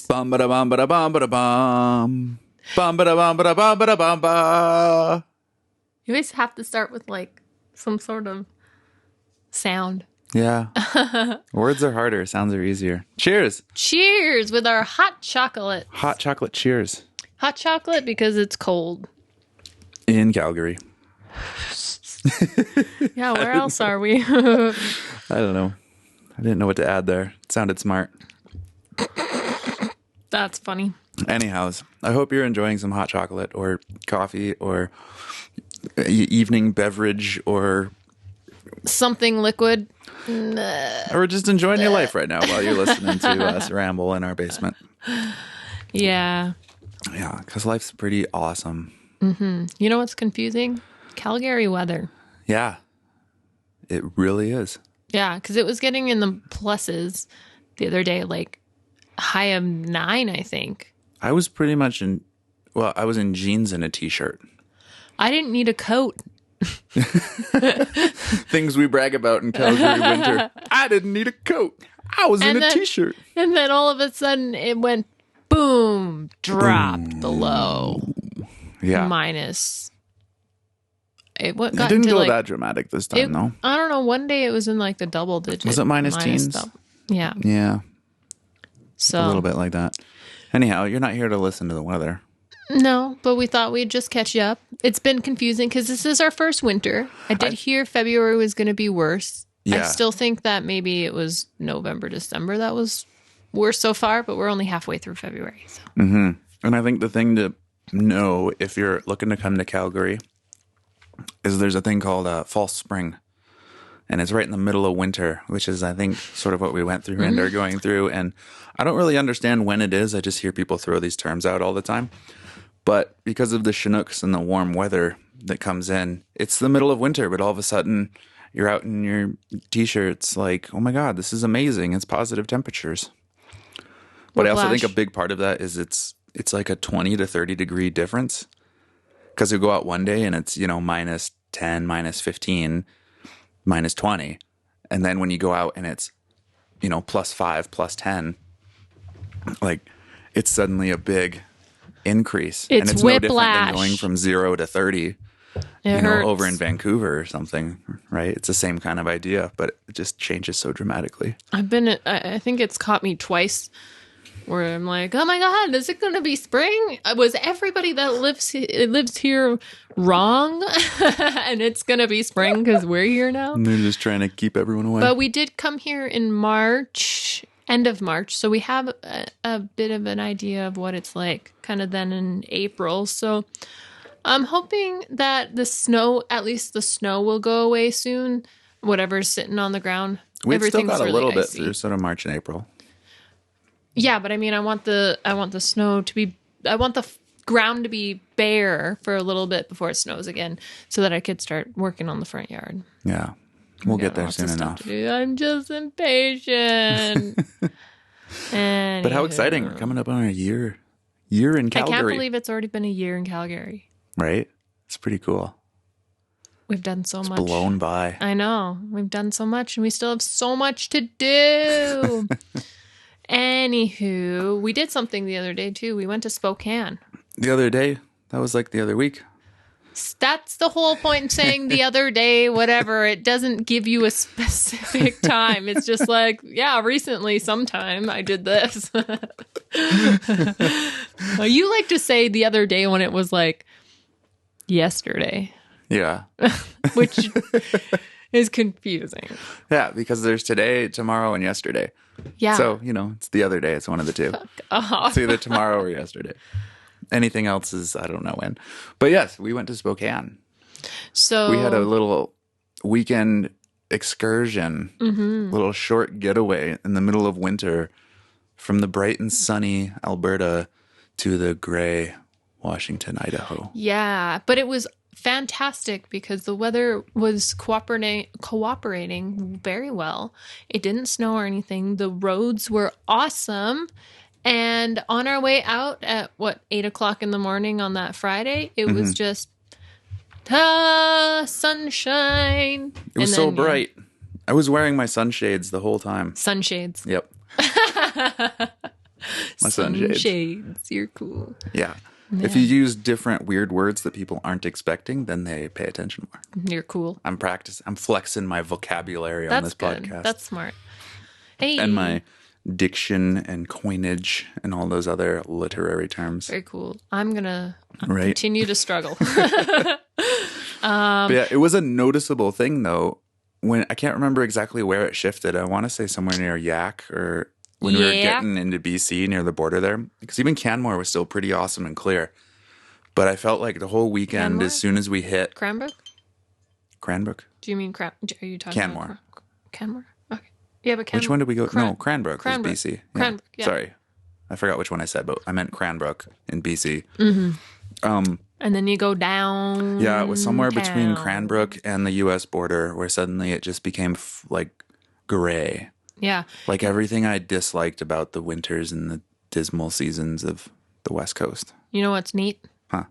Bum ba da bum ba da bum ba da bum. Bum ba da bum ba da bum ba da bum ba. You always have to start with like some sort of sound. Yeah. Words are harder. Sounds are easier. Cheers. Cheers with our hot chocolate. Hot chocolate cheers. Hot chocolate because it's cold. In Calgary. Yeah, where else are we? I don't know. I didn't know what to add there. It sounded smart. That's funny. Anyhows, I hope you're enjoying some hot chocolate or coffee or evening beverage or something liquid. Or just enjoying your life right now while you're listening to us ramble in our basement. Yeah. Yeah, because life's pretty awesome. Mm-hmm. You know what's confusing? Calgary weather. Yeah, it really is. Yeah, because it was getting in the pluses the other day, like high of 9, I think. I was pretty much I was in jeans and a t-shirt. I didn't need a coat. Things we brag about in Calgary winter. I didn't need a coat. I was in a t-shirt. And then all of a sudden it went boom, dropped below. Yeah. Minus. It didn't go that dramatic this time, though. I don't know. One day it was in like the double digits. Was it minus teens? Yeah. Yeah. So a little bit like that. Anyhow, you're not here to listen to the weather. No, but we thought we'd just catch you up. It's been confusing because this is our first winter. I did hear February was going to be worse. Yeah. I still think that maybe it was November, December that was worse so far, but we're only halfway through February. So. Mm-hmm. And I think the thing to know if you're looking to come to Calgary is there's a thing called false spring. And it's right in the middle of winter, which is, I think, sort of what we went through and are going through. And I don't really understand when it is. I just hear people throw these terms out all the time. But because of the Chinooks and the warm weather that comes in, it's the middle of winter, but all of a sudden you're out in your t-shirts like, oh my God, this is amazing. It's positive temperatures. But I also think a big part of that is it's like a 20 to 30 degree difference. Because you go out one day and it's, minus 10, minus 15, minus 20. And then when you go out and it's, plus 5, plus 10, like it's suddenly a big increase. It's and it's whiplash. No different than going from 0 to 30, over in Vancouver or something, right? It's the same kind of idea, but it just changes so dramatically. I think it's caught me twice where I'm like, oh my God, is it going to be spring? Was everybody that lives here wrong? And it's going to be spring because we're here now? And they're just trying to keep everyone away. But we did come here in March, end of March. So we have a bit of an idea of what it's like kind of then in April. So I'm hoping that at least the snow will go away soon. Whatever's sitting on the ground. We've still got a really little bit icy. through sort of March and April. Yeah, but I mean, I want the snow to be, I want the ground to be bare for a little bit before it snows again so that I could start working on the front yard. Yeah, we'll get there soon enough. I'm just impatient. But how exciting. We're coming up on a year in Calgary. I can't believe it's already been a year in Calgary. Right? It's pretty cool. We've done so much. It's blown by. I know. We've done so much and we still have so much to do. Anywho, we did something the other day too. We went to Spokane. The other day? That was like the other week. That's the whole point in saying the other day, whatever. It doesn't give you a specific time. It's just like, yeah, recently, sometime I did this. You like to say the other day when it was like yesterday. Yeah. Which is confusing. Yeah, because there's today, tomorrow, and yesterday. Yeah. So, it's the other day. It's one of the two. It's either tomorrow or yesterday. Anything else is, I don't know when. But yes, we went to Spokane. So we had a little weekend excursion, little short getaway in the middle of winter from the bright and sunny Alberta to the gray Washington, Idaho. Yeah, but it was fantastic because the weather was cooperating very well. It didn't snow or anything. The roads were awesome. And on our way out at 8 o'clock in the morning on that Friday, it was just sunshine. It was so bright. I was wearing my sunshades the whole time. Sunshades. Yep. My sunshades. Sunshades. You're cool. Yeah. Yeah. If you use different weird words that people aren't expecting, then they pay attention more. You're cool. I'm flexing my vocabulary on That's this good. podcast. That's smart. Hey. And my diction and coinage and all those other literary terms. Very cool. I'm going to Right. continue to struggle. But yeah, it was a noticeable thing, though. When I can't remember exactly where it shifted. I want to say somewhere near Yak or when we were getting into BC near the border there. Because even Canmore was still pretty awesome and clear. But I felt like the whole weekend, Canmore? as soon as we hit Cranbrook? Cranbrook. Do you mean Are you talking Canmore. about Canmore? Okay. Yeah, but Canmore. Which one did we go? No, Cranbrook was BC. Yeah. Cranbrook, yeah. Sorry. I forgot which one I said, but I meant Cranbrook in BC. And then you go down. Yeah, it was somewhere between Cranbrook and the U.S. border where suddenly it just became like gray. Yeah. Like everything I disliked about the winters and the dismal seasons of the West Coast. You know what's neat? Huh.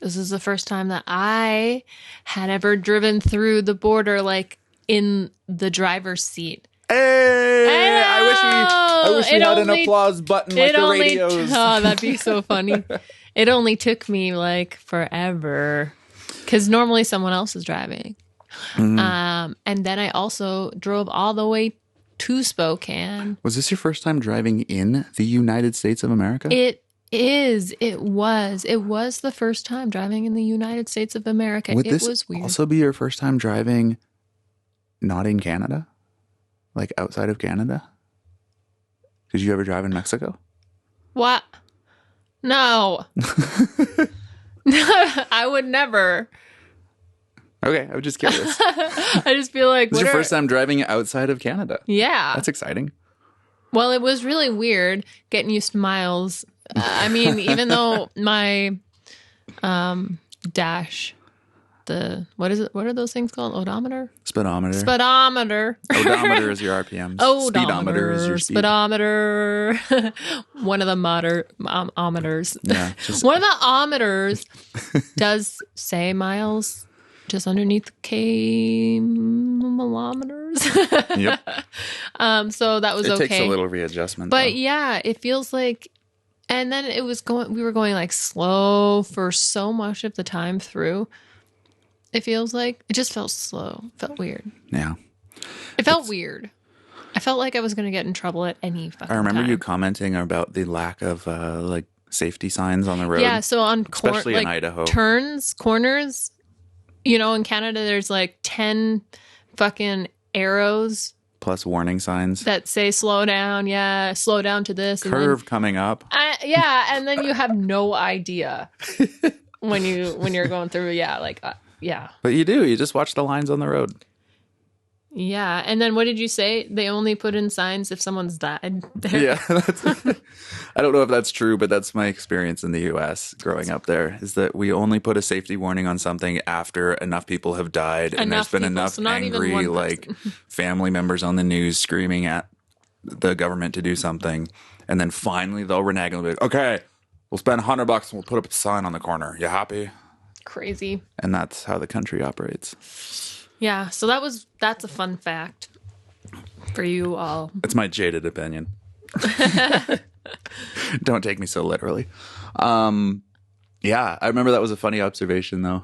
This is the first time that I had ever driven through the border, like in the driver's seat. Hey! I wish we had an applause button like the radios. Oh, that'd be so funny. It only took me like forever because normally someone else is driving. And then I also drove all the way to Spokane. Was this your first time driving in the United States of America? It was the first time driving in the United States of America. Would it this was weird. also be your first time driving not in Canada? Like outside of Canada? Did you ever drive in Mexico? What? No. I would never. Okay, I was just curious. I just feel like This is your first time driving outside of Canada. Yeah. That's exciting. Well, it was really weird getting used to miles. I mean, even though my dash, what is it? What are those things called? Odometer? Speedometer. Odometer is your RPMs. Speedometer is your speed. Speedometer. One of the ometers. Yeah. One of the ometers does say miles just underneath kilometers. Yep. So that was it okay. It takes a little readjustment. But though. yeah, it feels like, and then we were going like slow for so much of the time through. It feels like it just felt slow. Felt weird. Yeah. It felt weird. I felt like I was going to get in trouble at any fucking I remember time. you commenting about the lack of like safety signs on the road. Yeah, so on especially in Idaho. corners, in Canada there's like 10 fucking arrows plus warning signs that say slow down. Yeah, slow down to this. Curve coming up. Yeah, and then you have no idea when you're going through. Yeah, like yeah. But you do. You just watch the lines on the road. Yeah, and then what did you say? They only put in signs if someone's died. Yeah, I don't know if that's true, but that's my experience in the U.S. growing up there, is that we only put a safety warning on something after enough people have died and there's been enough angry like family members on the news screaming at the government to do something, and then finally they'll renege and be like, okay, we'll spend $100 and we'll put up a sign on the corner. You happy? Crazy. And that's how the country operates. Yeah, so that's a fun fact for you all. It's my jaded opinion. Don't take me so literally. Yeah, I remember that was a funny observation, though.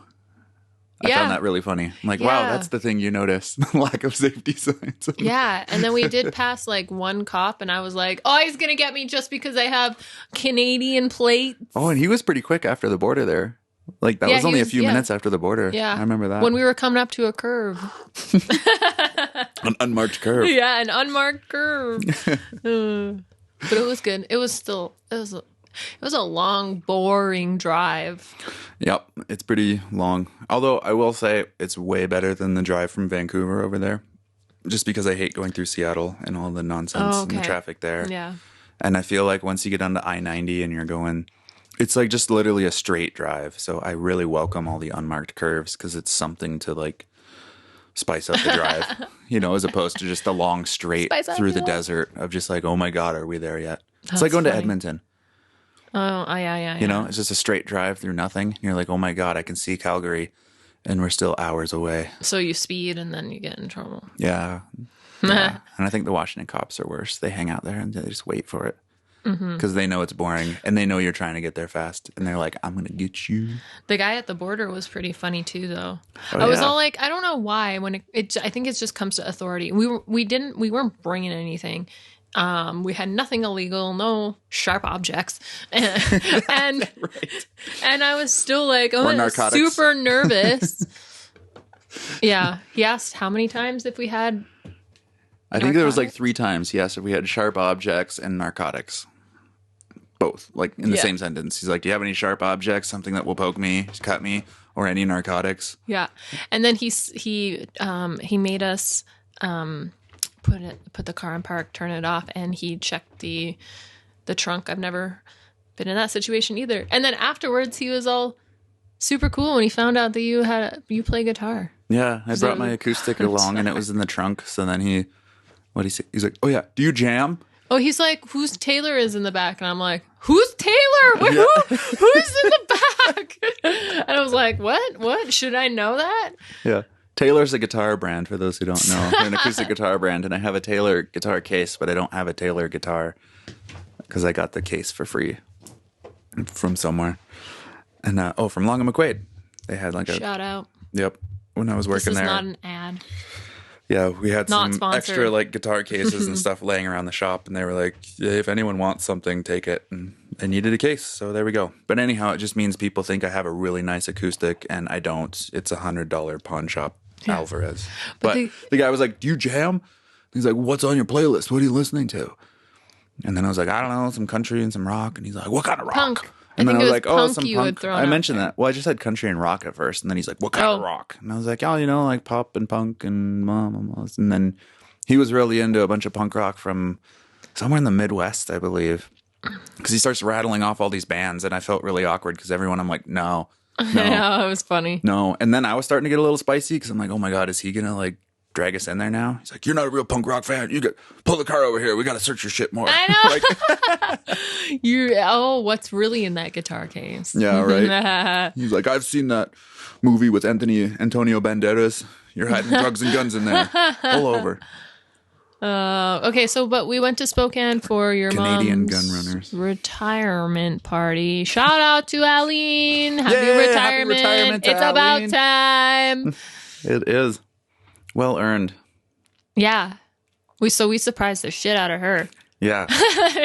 I found that really funny. I'm like, wow, that's the thing you notice. Lack of safety signs. Yeah, and then we did pass like one cop, and I was like, oh, he's going to get me just because I have Canadian plates. Oh, and he was pretty quick after the border there. Like, that was only a few minutes after the border. Yeah. I remember that. When we were coming up to a curve. An unmarked curve. Yeah, an unmarked curve. But it was good. It was a long, boring drive. Yep, it's pretty long. Although, I will say, it's way better than the drive from Vancouver over there. Just because I hate going through Seattle and all the nonsense and the traffic there. Yeah. And I feel like once you get onto I-90 and you're going... It's like just literally a straight drive. So I really welcome all the unmarked curves because it's something to like spice up the drive, as opposed to just a long straight through the desert of just like, oh my God, are we there yet? It's like going to Edmonton. Oh, yeah. It's just a straight drive through nothing. And you're like, oh my God, I can see Calgary and we're still hours away. So you speed and then you get in trouble. Yeah. And I think the Washington cops are worse. They hang out there and they just wait for it. because they know it's boring and they know you're trying to get there fast. And they're like, I'm going to get you. The guy at the border was pretty funny too, though. Oh, I was all like, I don't know why. When I think it just comes to authority. We weren't bringing anything. We had nothing illegal, no sharp objects, and Right. and I was still like, narcotics. super nervous. Yeah, he asked how many times if we had. I think there was like Narcotics? 3 times he asked if we had sharp objects and narcotics. Both, like in the same sentence. He's like, do you have any sharp objects, something that will poke me, cut me, or any narcotics? Yeah, and then he made us put the car in park, turn it off, and he checked the trunk. I've never been in that situation either. And then afterwards, he was all super cool when he found out that you play guitar. Yeah, I brought my acoustic along and it was in the trunk. So then what'd he say? He's like, oh yeah, do you jam? Oh, he's like, whose Taylor is in the back? And I'm like, who's Taylor? Who's in the back? And I was like, what? Should I know that? Yeah. Taylor's a guitar brand, for those who don't know. They're an acoustic guitar brand, and I have a Taylor guitar case, but I don't have a Taylor guitar because I got the case for free from somewhere. And, from Long and McQuaid. They had like a... Shout out. Yep. When I was working This is there. not an ad. Yeah, we had Not some sponsored. extra like guitar cases and stuff laying around the shop, and they were like, yeah, if anyone wants something, take it. And I needed a case, so there we go. But anyhow, it just means people think I have a really nice acoustic, and I don't. It's $100 pawn shop Alvarez. But the guy was like, do you jam? He's like, what's on your playlist? What are you listening to? And then I was like, I don't know, some country and some rock. And he's like, what kind of rock? Punk. And then I was like, punk some you had punk. thrown I out mentioned there. that. Well, I just had country and rock at first. And then he's like, what kind of rock? And I was like, oh, like pop and punk and and then he was really into a bunch of punk rock from somewhere in the Midwest, I believe. Because he starts rattling off all these bands. And I felt really awkward because everyone, I'm like, no. Yeah, it was funny. No. And then I was starting to get a little spicy because I'm like, oh my God, is he going to like drag us in there now? He's like, you're not a real punk rock fan. Pull the car over here. We got to search your shit more. I know. What's really in that guitar case? Yeah, right. He's like, I've seen that movie with Antonio Banderas. You're hiding drugs and guns in there. Pull over. Okay, but we went to Spokane for your Canadian mom's gun runners. retirement party. Shout out to Aline. Happy Yay, retirement. happy retirement to It's Aline. about time. It is. Well earned. Yeah. We surprised the shit out of her. Yeah.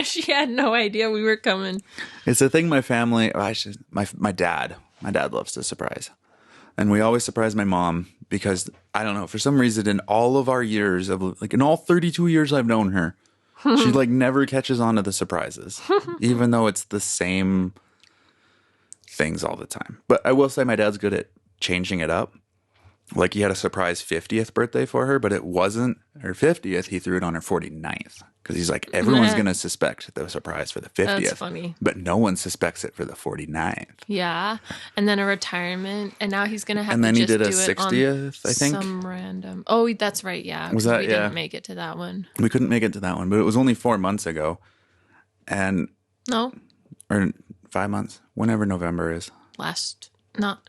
She had no idea we were coming. It's a thing my family, my dad loves to surprise. And we always surprise my mom because, I don't know, for some reason in all of our years of, like in all 32 years I've known her, she like never catches on to the surprises, even though it's the same things all the time. But I will say my dad's good at changing it up. Like he had a surprise 50th birthday for her, but it wasn't her 50th. He threw it on her 49th because he's like, everyone's going to suspect the surprise for the 50th. That's funny. But no one suspects it for the 49th. Yeah. And then a retirement. And now he's going to have And to then he just did a do it 60th, on I think. some random. Oh, that's right. Yeah. Was that- we yeah. didn't make it to that one. We couldn't make it to that one, but it was only 4 months ago. No. Or 5 months, whenever November is. Not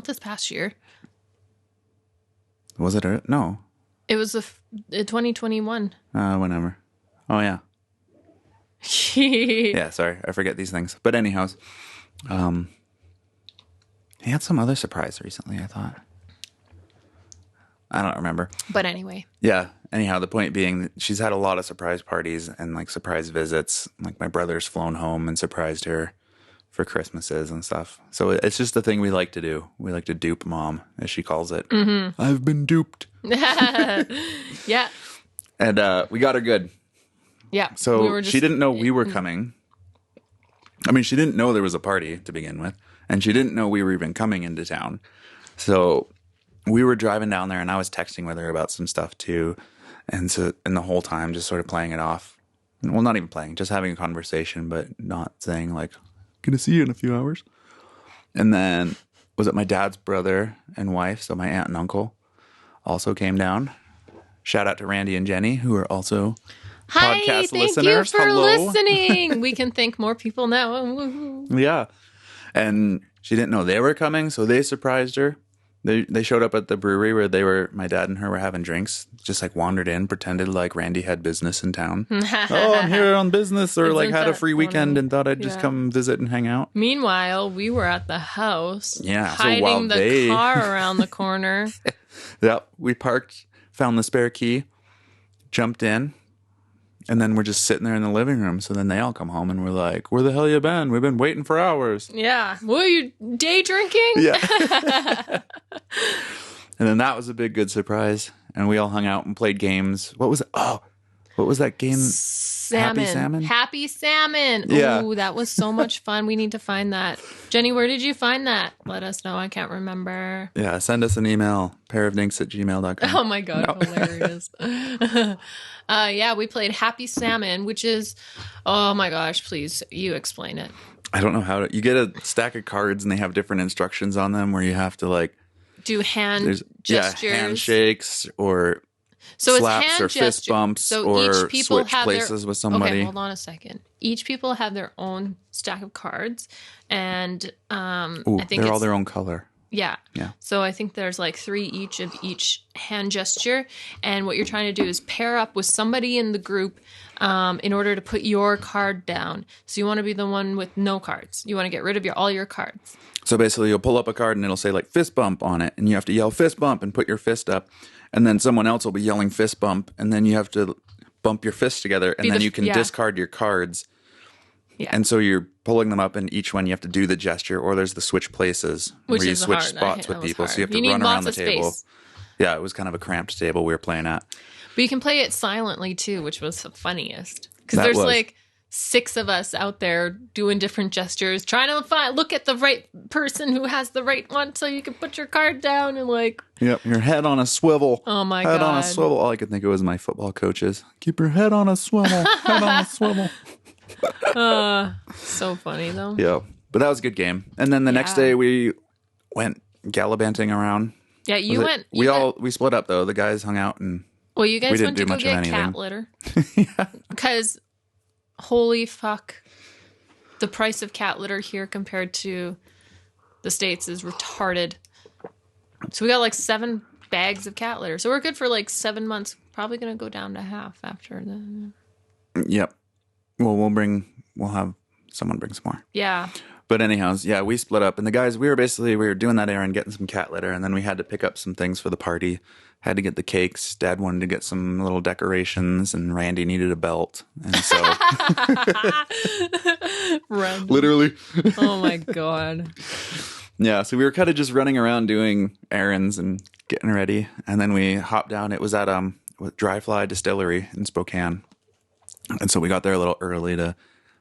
this past year. Was it? No. It was 2021. Whenever. Oh, yeah. Yeah, sorry. I forget these things. But anyhow, he had some other surprise recently, I thought. I don't remember. But anyway. Yeah. Anyhow, the point being that she's had a lot of surprise parties and like surprise visits. Like my brother's flown home and surprised her for Christmases and stuff. So it's just a thing we like to do. We like to dupe mom, as she calls it. Mm-hmm. I've been duped. Yeah. And we got her good. Yeah. So she didn't know we were coming. I mean, she didn't know there was a party to begin with. And she didn't know we were even coming into town. So we were driving down there and I was texting with her about some stuff too. And the whole time just sort of playing it off. Well, not even playing, just having a conversation, but not saying like, gonna see you in a few hours. And then was it my dad's brother and wife, so my aunt and uncle also came down. Shout out to Randy and Jenny, who are also podcast thank listeners. you for Hello. listening. We can thank more people now. Yeah. And she didn't know they were coming, so they surprised her. They showed up at the brewery where my dad and her were having drinks, just like wandered in, pretended like Randy had business in town. Oh, I'm here on business, or like had a free weekend and thought I'd just come visit and hang out. Meanwhile, we were at the house so hiding the car around the corner. Yep, we parked, found the spare key, jumped in, and then we're just sitting there in the living room. So then they all come home and we're like, where the hell you been? We've been waiting for hours. Yeah. Were you day drinking? Yeah. And then that was a big, good surprise. And we all hung out and played games. What was it? Oh, what was that game? Salmon. Happy Salmon. Yeah. Ooh, that was so much fun. We need to find that. Jenny, where did you find that? Let us know. I can't remember. Yeah, send us an email, PairofDinks@gmail.com. Oh my God, no. Hilarious. Yeah, we played Happy Salmon, which is, oh my gosh, please, you explain it. I don't know how to, you get a stack of cards and they have different instructions on them where you have to like do hand gestures. Yeah, handshakes or so slaps it's hand or fist gesture. bumps so or each people switch have places with somebody. Okay, hold on a second. Each people have their own stack of cards, and I think they're all their own color. Yeah. Yeah. So I think there's like 3 each of each hand gesture, and what you're trying to do is pair up with somebody in the group in order to put your card down. So you want to be the one with no cards. You want to get rid of all your cards. So basically, you'll pull up a card and it'll say like fist bump on it, and you have to yell fist bump and put your fist up, and then someone else will be yelling fist bump, and then you have to bump your fists together, and then you can discard your cards. Yeah. And so you're pulling them up, and each one you have to do the gesture, or there's the switch places where you switch spots with people. So you have to run around the table. Space. Yeah, it was kind of a cramped table we were playing at. But you can play it silently too, which was the funniest. Because there's like 6 of us out there doing different gestures, trying to look at the right person who has the right one so you can put your card down and like... Yep, your head on a swivel. Oh my God. Head on a swivel. All I could think of was my football coaches. Keep your head on a swivel. Head on a swivel. So funny though. Yeah, but that was a good game. And then the next day we went gallivanting around. Yeah, we split up though. The guys hung out and you guys went to go get cat litter. Yeah. Because holy fuck, the price of cat litter here compared to the States is retarded. So we got like 7 bags of cat litter. So we're good for like 7 months. Probably gonna go down to half after the. Yep. Well, we'll have someone bring some more. Yeah. But anyhow, yeah, we split up, and the guys, we were doing that errand, getting some cat litter, and then we had to pick up some things for the party. Had to get the cakes. Dad wanted to get some little decorations, and Randy needed a belt, and so literally. Oh my God. Yeah, so we were kind of just running around doing errands and getting ready, and then we hopped down. It was at Dry Fly Distillery in Spokane. And so we got there a little early to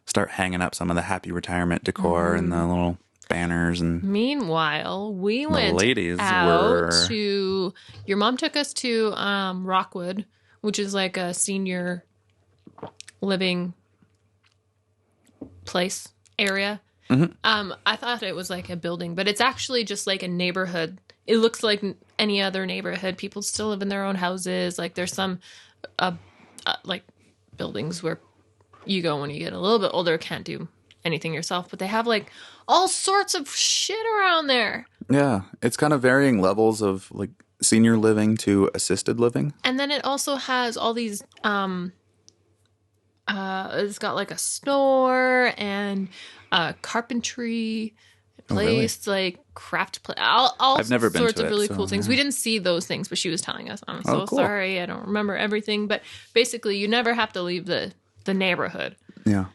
start hanging up some of the happy retirement decor and the little banners. And meanwhile, we went out to... Your mom took us to Rockwood, which is like a senior living place area. Mm-hmm. I thought it was like a building, but it's actually just like a neighborhood. It looks like any other neighborhood. People still live in their own houses. Like there's some like buildings where you go when you get a little bit older, can't do anything yourself, but they have like all sorts of shit around there. Yeah, it's kind of varying levels of like senior living to assisted living. And then it also has all these it's got like a store and a carpentry place, like craft place, all I've never been sorts to of really so, cool things. Yeah. We didn't see those things, but she was telling us. I'm so cool. sorry, I don't remember everything, but basically you never have to leave the neighborhood. Yeah.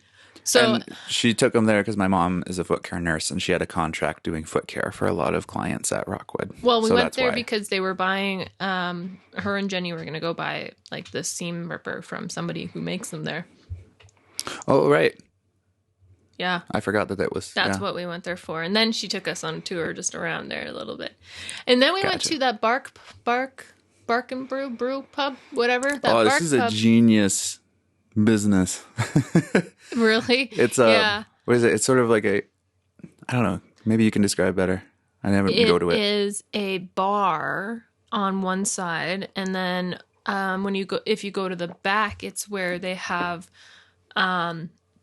So and she took them there because my mom is a foot care nurse and she had a contract doing foot care for a lot of clients at Rockwood. Well, we went there because they were buying, her and Jenny were going to go buy like the seam ripper from somebody who makes them there. Oh, right. Yeah. I forgot that was... That's what we went there for. And then she took us on a tour just around there a little bit. And then we went to that Bark and Brew pub, whatever. This is a genius business. Really? It's what is it? It's sort of like I don't know. Maybe you can describe better. I never go to it. It is a bar on one side, and then if you go to the back, it's where they have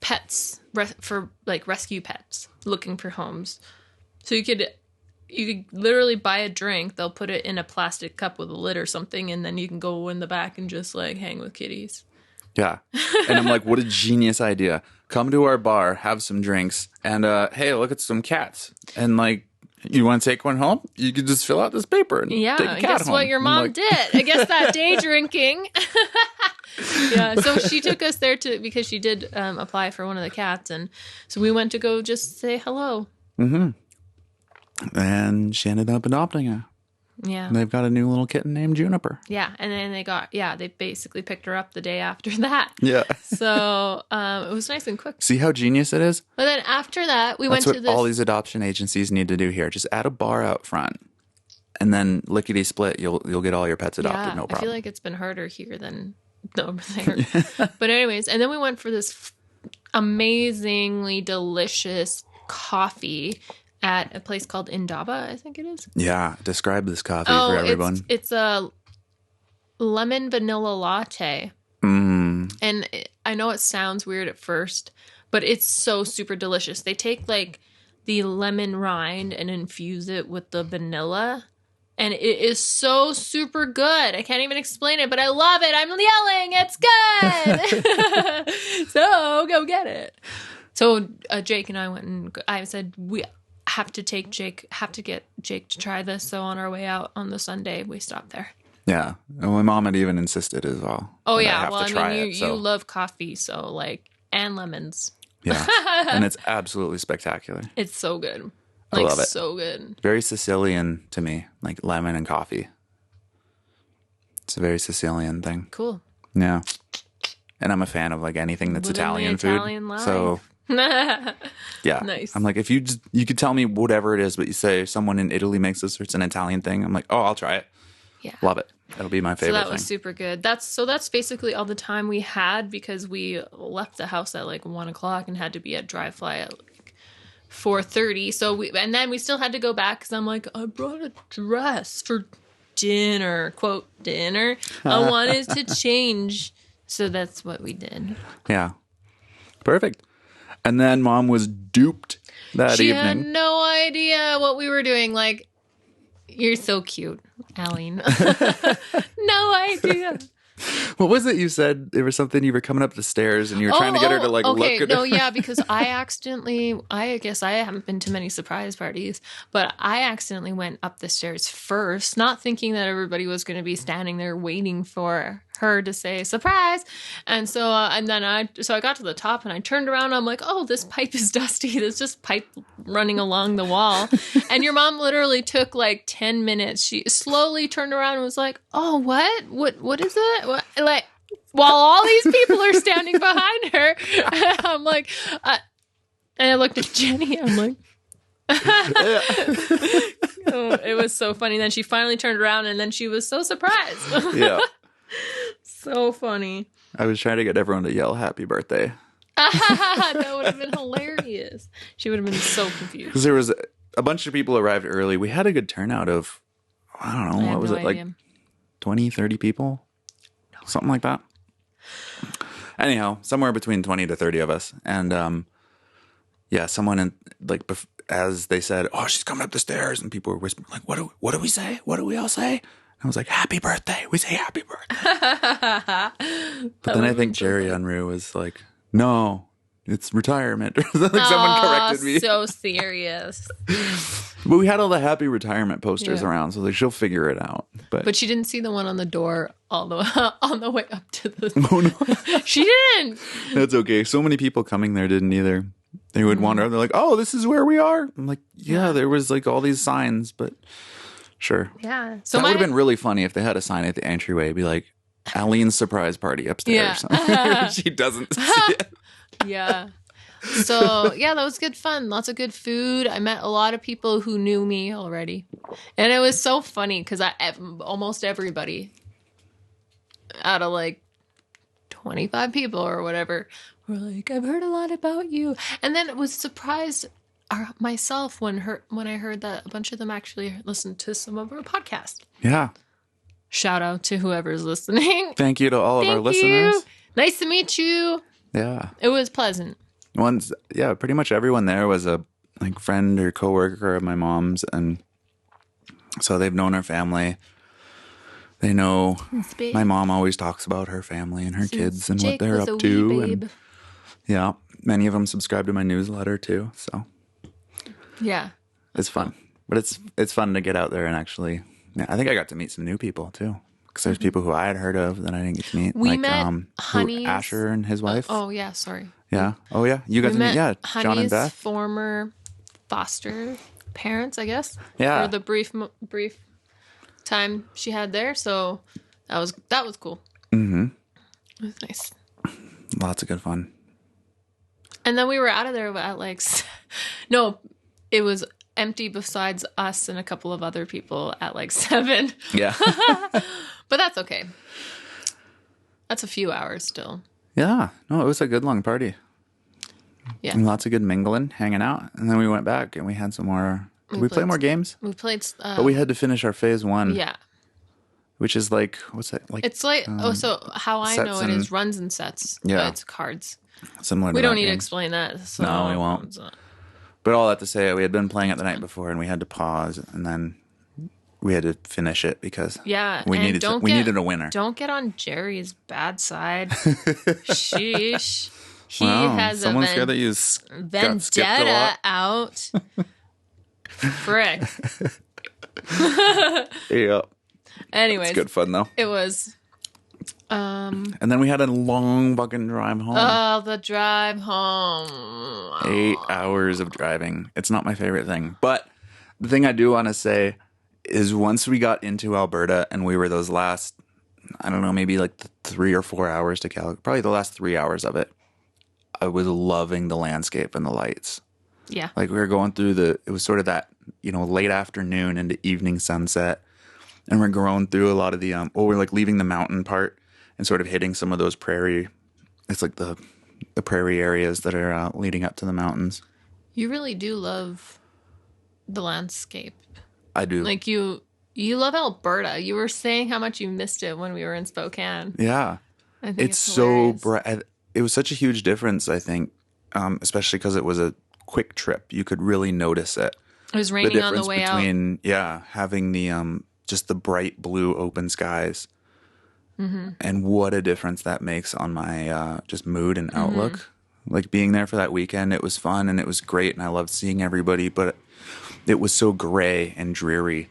pets for like rescue pets looking for homes. So you could you could literally buy a drink. They'll put it in a plastic cup with a lid or something, and then you can go in the back and just like hang with kitties. Yeah. And I'm like, what a genius idea. Come to our bar, have some drinks, and hey, look at some cats. And like, you want to take one home? You could just fill out this paper and take a cat guess home. what your mom did? I guess that day drinking. Yeah, so she took us there because she did apply for one of the cats, and so we went to go just say hello. Mm-hmm. And she ended up adopting her. Yeah. And they've got a new little kitten named Juniper. Yeah, and then they basically picked her up the day after that. Yeah. So it was nice and quick. See how genius it is? But then after that, we went to this. That's what all these adoption agencies need to do here. Just add a bar out front. And then lickety split, you'll get all your pets adopted, no problem. I feel like it's been harder here than over there. But anyways, and then we went for this amazingly delicious coffee at a place called Indaba, I think it is. Yeah, describe this coffee for everyone. It's a lemon vanilla latte. And I know it sounds weird at first, but it's so super delicious. They take like the lemon rind and infuse it with the vanilla. And it is so super good. I can't even explain it, but I love it. I'm yelling. It's good. So go get it. So Jake and I went and I said, we have to get Jake to try this. So on our way out on the Sunday, we stopped there. Yeah. And my mom had even insisted as well. Oh, yeah. Well, I mean, you love coffee. So like, and lemons. Yeah. And it's absolutely spectacular. It's so good. I love it. So good. Very Sicilian to me, like lemon and coffee. It's a very Sicilian thing. Cool. Yeah. And I'm a fan of like anything that's Italian food. Life. So yeah. Nice. I'm like, if you could tell me whatever it is, but you say someone in Italy makes this or it's an Italian thing, I'm like, oh, I'll try it. Yeah. Love it. That'll be my favorite thing. So that was super good. That's basically all the time we had because we left the house at like 1:00 and had to be at dry fly at 4:30. So then we still had to go back because I'm like, I brought a dress for dinner, quote dinner. I wanted to change. So that's what we did. Yeah. Perfect. And then mom was duped that evening. She had no idea what we were doing. Like, you're so cute, Aline. No idea. What was it you said? There was something you were coming up the stairs and you were trying to get her to like look at her. No, yeah, because I guess I haven't been to many surprise parties, but I accidentally went up the stairs first, not thinking that everybody was going to be standing there waiting for her to say surprise. And so I got to the top and I turned around and I'm like, oh, this pipe is dusty. There's just pipe running along the wall. And your mom literally took like 10 minutes. She slowly turned around and was like, oh, what is it? What? Like, while all these people are standing behind her, I'm like, and I looked at Jenny. I'm like, oh, it was so funny. Then she finally turned around and then she was so surprised. Yeah. So funny. I was trying to get everyone to yell happy birthday. That would have been hilarious. She would have been so confused. Because there was a bunch of people arrived early. We had a good turnout of, I don't know, what was it, like 20, 30 people? No. Something like that. Anyhow, somewhere between 20 to 30 of us. And yeah, someone in, like, as they said, oh, she's coming up the stairs. And people were whispering, like, what do we say? What do we all say? I was like, happy birthday. We say happy birthday. But then I think Jerry Unruh was like, no, it's retirement. Someone corrected me. So serious. But we had all the happy retirement posters around, so she'll figure it out. But she didn't see the one on the door on the way up to the... Oh, no. She didn't. That's okay. So many people coming there didn't either. They would wander. They're like, oh, this is where we are. I'm like, yeah, there was like all these signs, but... Sure. Yeah. So that would have been really funny if they had a sign at the entryway, be like, Aline's surprise party upstairs. Yeah. She doesn't see it. Yeah. So, yeah, that was good fun. Lots of good food. I met a lot of people who knew me already. And it was so funny because almost everybody out of like 25 people or whatever were like, I've heard a lot about you. And then it was surprised myself when I heard that a bunch of them actually listened to some of our podcast. Yeah. Shout out to whoever's listening. Thank you to all of our listeners. Nice to meet you. Yeah. It was pleasant. Pretty much everyone there was a like friend or coworker of my mom's, and So they've known our family. They know Babe. my mom always talks about her family and her kids and what they're was a up wee to. babe. And yeah, many of them subscribe to my newsletter too. So Yeah. it's fun. But it's fun to get out there and actually, yeah, I think I got to meet some new people too. Because there's people who I had heard of that I didn't get to meet. We met Honey's... Asher and his wife. Oh, yeah, sorry. Yeah. Oh, yeah. You got to meet, John Honey's and Beth. former foster parents, I guess. Yeah. For the brief time she had there. So that was cool. Mm-hmm. It was nice. Lots of good fun. And then we were out of there at like... No, it was empty besides us and a couple of other people at like 7. Yeah. But that's okay. That's a few hours still. Yeah. No, it was a good long party. Yeah. And lots of good mingling, hanging out. And then we went back and we had some more... Did we play more games? We played... but we had to finish our phase 1. Yeah. Which is like... What's that? Like, it's like... so how I know it is runs and sets. Yeah. But it's cards. Similar to We that don't need to game. explain that. So No, we won't. But all that to say, we had been playing it the night before and we had to pause and then we had to finish it because we needed a winner. Don't get on Jerry's bad side. Sheesh. He has someone's a scared that you vendetta out. Frick. Yeah. Anyways. It's good fun though. It was. And then we had a long fucking drive home. Oh, the drive home. 8 hours of driving. It's not my favorite thing. But the thing I do want to say is once we got into Alberta and we were those last, I don't know, maybe like 3 or 4 hours to Calgary, probably the last 3 hours of it, I was loving the landscape and the lights. Yeah. Like we were going through it was sort of that, late afternoon into evening sunset. And we're going through a lot of the, we're like leaving the mountain part and sort of hitting some of those prairie, it's like the prairie areas that are leading up to the mountains. You really do love the landscape. I do. Like you love Alberta. You were saying how much you missed it when we were in Spokane. Yeah. I think it's so bright. It was such a huge difference, I think, especially because it was a quick trip. You could really notice it. It was raining on the way out. Having the just the bright blue open skies. Mm-hmm. And what a difference that makes on my just mood and outlook. Mm-hmm. Like being there for that weekend, it was fun and it was great and I loved seeing everybody, but it was so gray and dreary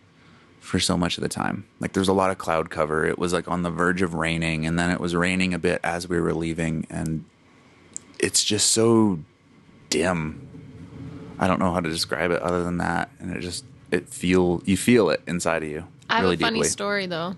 for so much of the time. Like there's a lot of cloud cover. It was like on the verge of raining and then it was raining a bit as we were leaving and it's just so dim. I don't know how to describe it other than that. And you feel it inside of you. I have really a funny deeply. story though.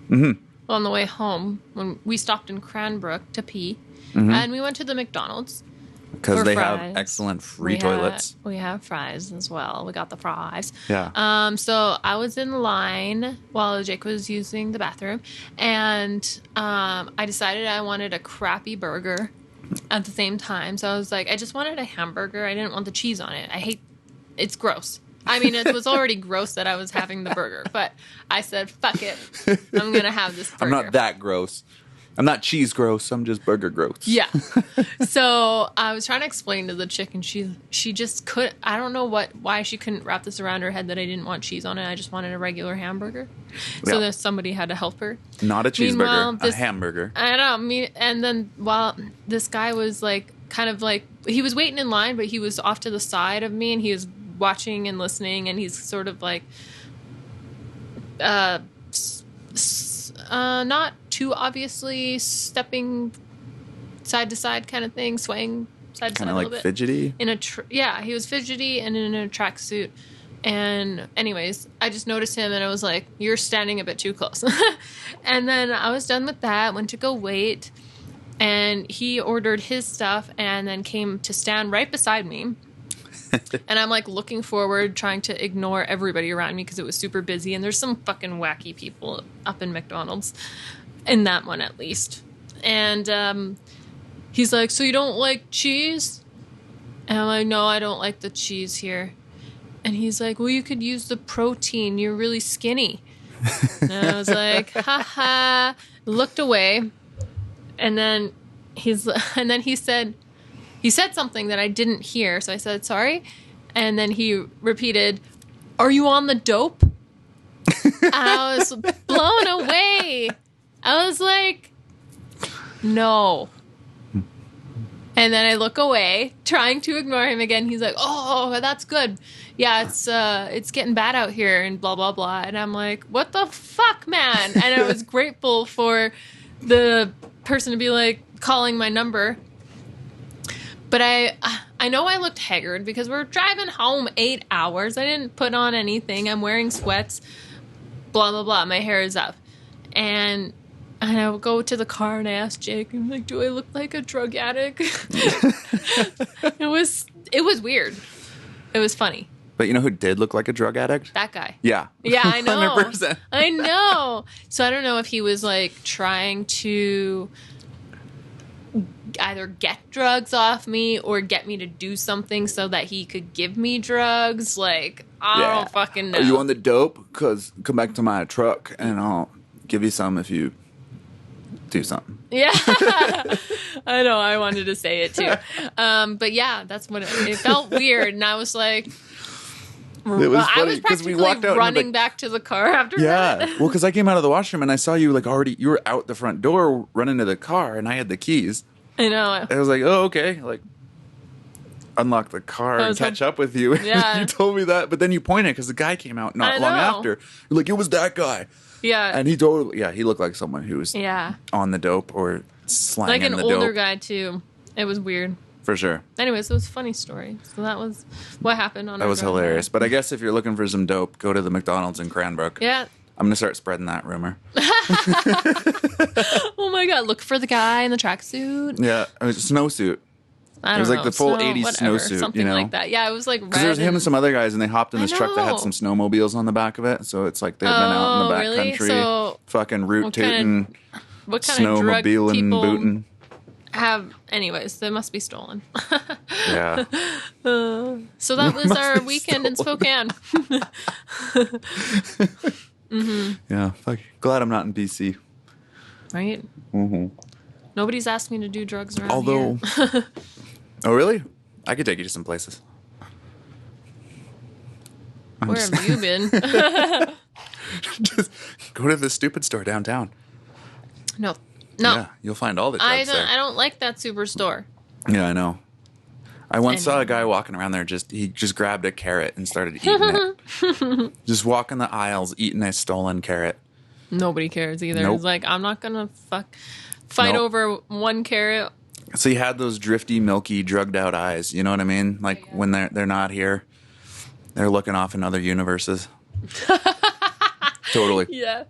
Mm-hmm. On the way home, when we stopped in Cranbrook to pee, mm-hmm. and we went to the McDonald's. Because they have excellent free toilets. We have fries as well. We got the fries. Yeah. So I was in line while Jake was using the bathroom, and I decided I wanted a crappy burger at the same time. So I was like, I just wanted a hamburger. I didn't want the cheese on it. It's gross. I mean, it was already gross that I was having the burger, but I said, fuck it. I'm going to have this burger. I'm not that gross. I'm not cheese gross. I'm just burger gross. Yeah. So I was trying to explain to the chick, and she just couldn't. I don't know why she couldn't wrap this around her head that I didn't want cheese on it. I just wanted a regular hamburger. So then somebody had to help her. Not a cheeseburger, a hamburger. I don't know. And then while this guy was like, kind of like, he was waiting in line, but he was off to the side of me, and he was watching and listening, and he's sort of like not too obviously stepping side to side kind of thing, swaying side to side a little bit. Kind of like fidgety? He was fidgety and in a tracksuit. And anyways, I just noticed him and I was like, you're standing a bit too close. And then I was done with that, went to go wait, and he ordered his stuff and then came to stand right beside me. And I'm like looking forward, trying to ignore everybody around me because it was super busy. And there's some fucking wacky people up in McDonald's, in that one at least. And he's like, so you don't like cheese? And I'm like, no, I don't like the cheese here. And he's like, well, you could use the protein. You're really skinny. And I was like, haha, looked away. And then he said something that I didn't hear, so I said, sorry. And then he repeated, are you on the dope? I was blown away. I was like, no. And then I look away, trying to ignore him again. He's like, oh, that's good. Yeah, it's getting bad out here and blah, blah, blah. And I'm like, what the fuck, man? And I was grateful for the person to be like calling my number. But I know I looked haggard because we're driving home 8 hours. I didn't put on anything. I'm wearing sweats, blah, blah, blah. My hair is up. And I would go to the car and I asked Jake, I'm like, do I look like a drug addict? It was weird. It was funny. But you know who did look like a drug addict? That guy. Yeah. Yeah, I know. 100%. I know. So I don't know if he was like trying to either get drugs off me or get me to do something so that he could give me drugs. Like, I don't fucking know. Are you on the dope? Because come back to my truck and I'll give you some if you do something. Yeah. I know. I wanted to say it too. But yeah, that's what it felt weird. And I was like, it was funny, I was practically we walked out running back to the car after that. Yeah. Well, because I came out of the washroom and I saw you like already, you were out the front door running to the car and I had the keys. I know. I was like, oh, okay. Like, unlock the car and catch up with you. Yeah. You told me that, but then you pointed because the guy came out not long after. You're like, it was that guy. Yeah. And he looked like someone who was on the dope or slanging like the an dope. older guy too. It was weird. For sure. Anyways, it was a funny story. So that was what happened on. That was hilarious. But I guess if you're looking for some dope, go to the McDonald's in Cranbrook. Yeah. I'm gonna start spreading that rumor. Oh my god! Look for the guy in the tracksuit. Yeah, it was a snowsuit. I don't know. It was like the full 80s snowsuit, something like that. Yeah, it was like red. Because there's him and some other guys, and they hopped in this truck that had some snowmobiles on the back of it. So it's like they've been out in the back country, so fucking root tooting, what kind of drug snowmobiling, people booting. Have anyways, they must be stolen. Yeah. So that was our weekend in Spokane. Mm-hmm. Yeah, fuck. Glad I'm not in BC. Right? Mm-hmm. Nobody's asked me to do drugs around here. Oh, really? I could take you to some places. Where have you been? Just go to the stupid store downtown. No. Yeah, you'll find all the drugs there. I don't like that superstore. Yeah, I know. I once saw a guy walking around there. He just grabbed a carrot and started eating it. Just walking the aisles, eating a stolen carrot. Nobody cares either. Nope. It's like, I'm not gonna fight over one carrot. So he had those drifty, milky, drugged out eyes. You know what I mean? Like when they're not here, they're looking off in other universes. Totally. Yeah.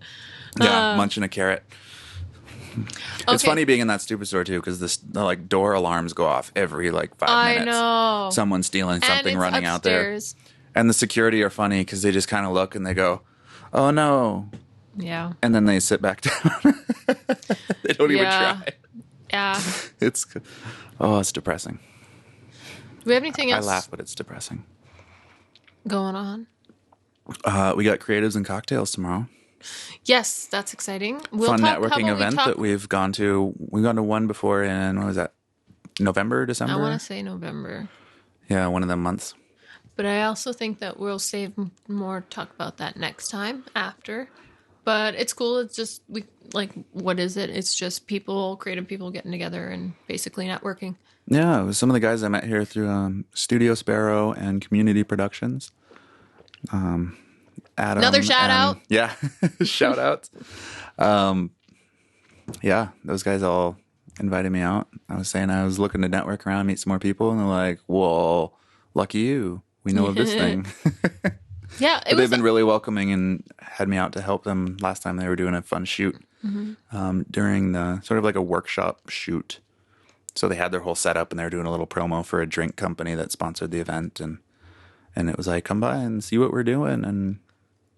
Yeah, munching a carrot. It's Okay. funny being in that stupid store too, because the like door alarms go off every like 5 minutes. I know. Someone's stealing something, and it's running upstairs. out there, and the security are funny because they just kind of look and they go, "Oh no," Yeah. and then they sit back down. They don't even try. Yeah. It's depressing. Do we have anything else I laugh, but it's depressing. going on? We got creatives and cocktails tomorrow. Yes, that's exciting. Fun networking event that we've gone to. We've gone to one before in, what was that? November, December? I want to say November. Yeah, one of them months. But I also think that we'll save more, talk about that next time after. But it's cool. It's just, what is it? It's just creative people getting together and basically networking. Yeah, it was some of the guys I met here through Studio Sparrow and Community Productions. Adam. Another shout out. Yeah, shout outs. Yeah, those guys all invited me out. I was saying I was looking to network around, meet some more people, and they're like, well, lucky you. We know of this thing. Yeah, they've been really welcoming and had me out to help them last time they were doing a fun shoot during the sort of like a workshop shoot. So they had their whole setup and they were doing a little promo for a drink company that sponsored the event. And it was like, come by and see what we're doing and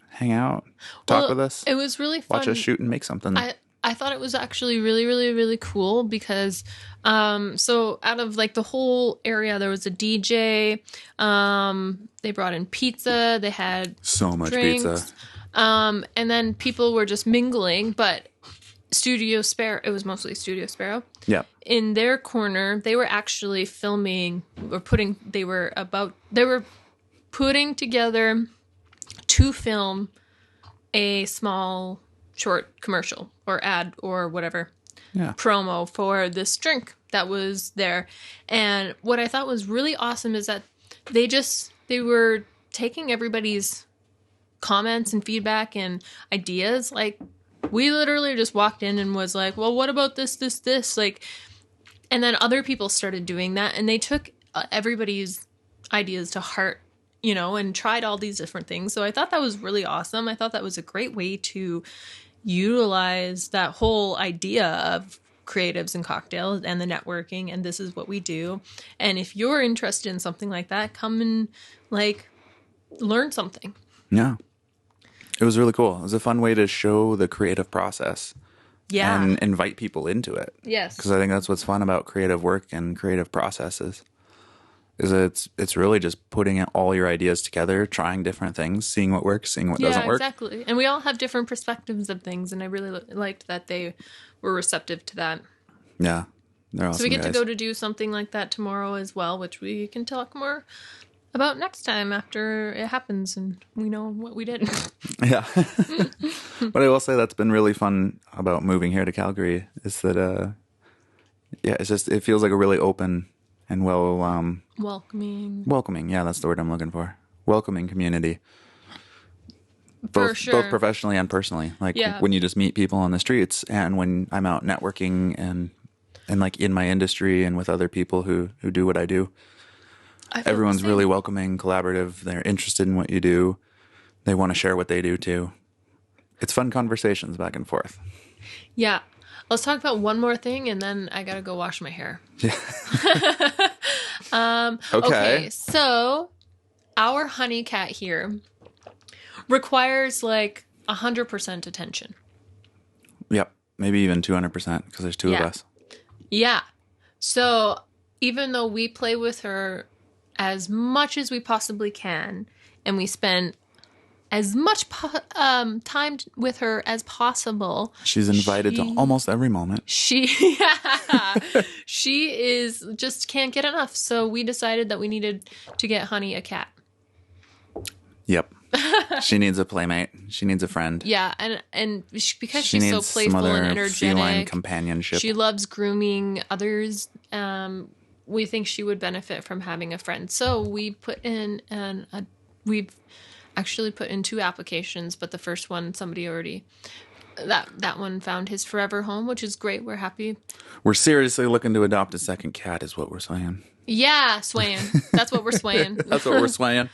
hang out, talk with us. It was really fun. Watch us shoot and make something. I thought it was actually really, really, really cool because, so out of like the whole area, there was a DJ. They brought in pizza. They had so much drinks, pizza. and then people were just mingling. But Studio Sparrow, it was mostly Studio Sparrow. Yeah. In their corner, they were actually filming or they were putting together to film a small short commercial or ad or whatever Yeah. promo for this drink that was there. And what I thought was really awesome is that they were taking everybody's comments and feedback and ideas. Like, we literally just walked in and was like, well, what about this? Like, and then other people started doing that, and they took everybody's ideas to heart, you know, and tried all these different things. So I thought that was really awesome. I thought that was a great way to utilize that whole idea of creatives and cocktails and the networking, and this is what we do. And if you're interested in something like that, come and like learn something. Yeah. It was really cool. It was a fun way to show the creative process. Yeah. And invite people into it. Yes. Because I think that's what's fun about creative work and creative processes. Is it's really just putting all your ideas together, trying different things, seeing what works, seeing what doesn't work. Yeah, exactly. And we all have different perspectives of things, and I really liked that they were receptive to that. Yeah, they're awesome. So we get guys. to go to do something like that tomorrow as well, which we can talk more about next time after it happens and we know what we did. Yeah. But I will say that's been really fun about moving here to Calgary is that, it's just, it feels like a really open and welcoming. Yeah, that's the word I'm looking for. Welcoming community. For sure. Both professionally and personally. Like Yeah. when you just meet people on the streets and when I'm out networking and like in my industry and with other people who do what I do. I feel Everyone's the really same. welcoming, collaborative. They're interested in what you do. They want to share what they do too. It's fun conversations back and forth. Yeah. Let's talk about one more thing, and then I gotta go wash my hair. Yeah. Okay. So our honey cat here requires like 100% attention. Yep. Maybe even 200% because there's two of Yeah. us. Yeah. So even though we play with her as much as we possibly can, and we spend as much time with her as possible, She's invited to almost every moment. she is just can't get enough. So we decided that we needed to get Honey a cat. Yep. She needs a playmate. She needs a friend. Yeah, and because She she's so needs playful some other and feline energetic, companionship. she loves grooming others. We think she would benefit from having a friend. So we put in we've actually put in 2 applications, but the first one somebody already that one found his forever home, which is great. We're happy. We're seriously looking to adopt a second cat is what we're saying. Yeah, swaying. That's what we're swaying. That's what we're swaying.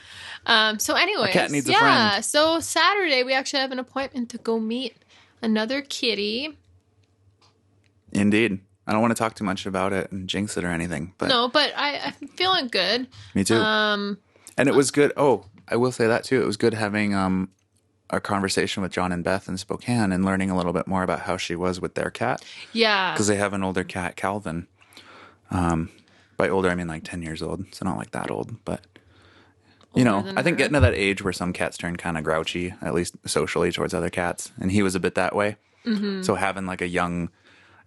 So anyways, A cat needs a yeah. friend. So Saturday we actually have an appointment to go meet another kitty. Indeed. I don't want to talk too much about it and jinx it or anything. But No, but I'm feeling good. Me too. And it was good. Oh, I will say that too. It was good having a conversation with John and Beth in Spokane and learning a little bit more about how she was with their cat. Yeah. Because they have an older cat, Calvin. By older, I mean like 10 years old. So not like that old, but you know, than I think her. getting to that age where some cats turn kind of grouchy, at least socially towards other cats. And he was a bit that way. Mm-hmm. So having like a young,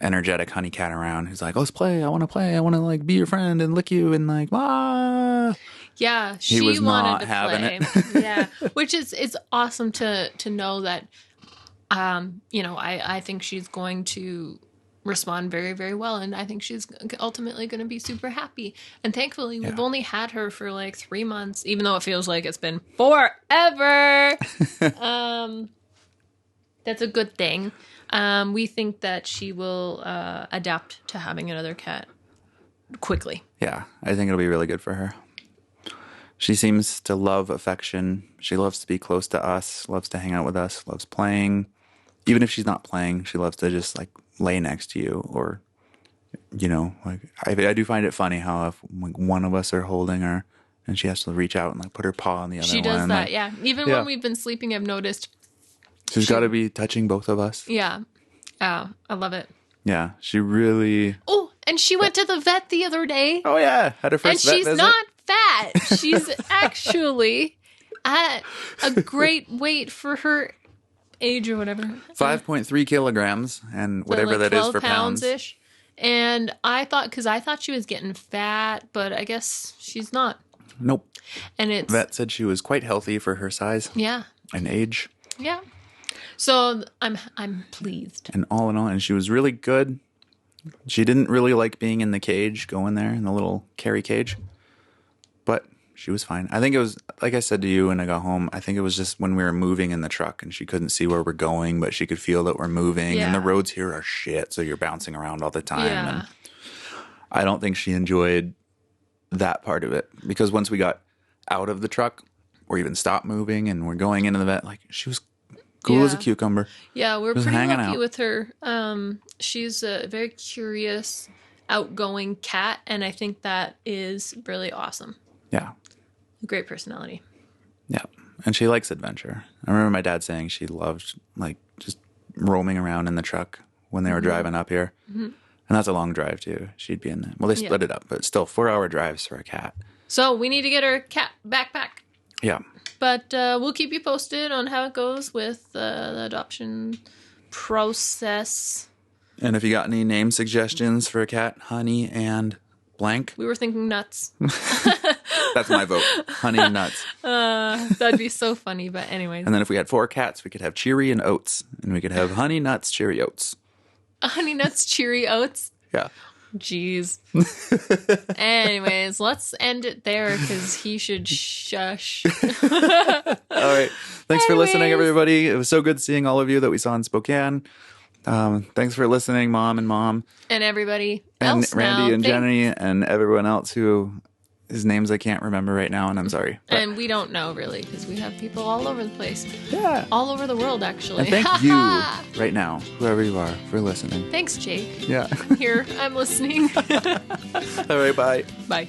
energetic honey cat around who's like, oh, let's play. I want to play. I want to like be your friend and lick you and like, ah. Yeah, He she was wanted not to having play. Yeah, which is it's awesome to know that. You know, I think she's going to respond very, very well, and I think she's ultimately going to be super happy. And thankfully, we've only had her for like 3 months, even though it feels like it's been forever. That's a good thing. We think that she will adapt to having another cat quickly. Yeah, I think it'll be really good for her. She seems to love affection. She loves to be close to us, loves to hang out with us, loves playing. Even if she's not playing, she loves to just like lay next to you or, you know, like I do find it funny how if like, one of us are holding her and she has to reach out and like put her paw on the other one. She does that, like, yeah. Even when we've been sleeping, I've noticed. She's got to be touching both of us. Yeah. Oh, I love it. Yeah, she really... Oh, and she went to the vet the other day. Oh, yeah. Had her first And vet she's visit. not fat. She's actually at a great weight for her age or whatever. 5.3 kilograms and whatever like that is 12 for pounds. ish. And I thought she was getting fat, but I guess she's not. Nope. And it's... Vet said she was quite healthy for her size Yeah. and age. Yeah. So I'm pleased. And all in all, and she was really good. She didn't really like being in the cage, going there in the little carry cage, but she was fine. I think it was, like I said to you when I got home, I think it was just when we were moving in the truck and she couldn't see where we're going, but she could feel that we're moving. Yeah. And the roads here are shit, so you're bouncing around all the time. Yeah. And I don't think she enjoyed that part of it, because once we got out of the truck or even stopped moving and we're going into the vet, like, she was cool as a cucumber. Yeah, we're Just pretty hanging lucky out with her. She's a very curious, outgoing cat, and I think that is really awesome. Yeah. Great personality. Yeah. And she likes adventure. I remember my dad saying she loved, like, just roaming around in the truck when they were driving up here. Mm-hmm. And that's a long drive, too. She'd be in there. Well, they split it up, but still 4-hour drives for a cat. So we need to get her cat backpack. Yeah. But we'll keep you posted on how it goes with the adoption process. And if you got any name suggestions for a cat, Honey and blank. We were thinking nuts. That's my vote. Honey and Nuts. That'd be so funny, but anyways. And then if we had 4 cats, we could have Cheery and Oats. And we could have Honey, Nuts, Cheery, Oats. Honey Nuts, Cheery Oats? Yeah. Jeez. Anyways, let's end it there because he should shush. All right. Thanks for listening, everybody. It was so good seeing all of you that we saw in Spokane. Thanks for listening, Mom and Mom. And everybody and else Randy now. and Jenny and everyone else whose names I can't remember right now, and I'm sorry. But, and we don't know, really, because we have people all over the place. Yeah. All over the world, actually. And thank you right now, whoever you are, for listening. Thanks, Jake. Yeah. Here, I'm listening. All right, bye. Bye.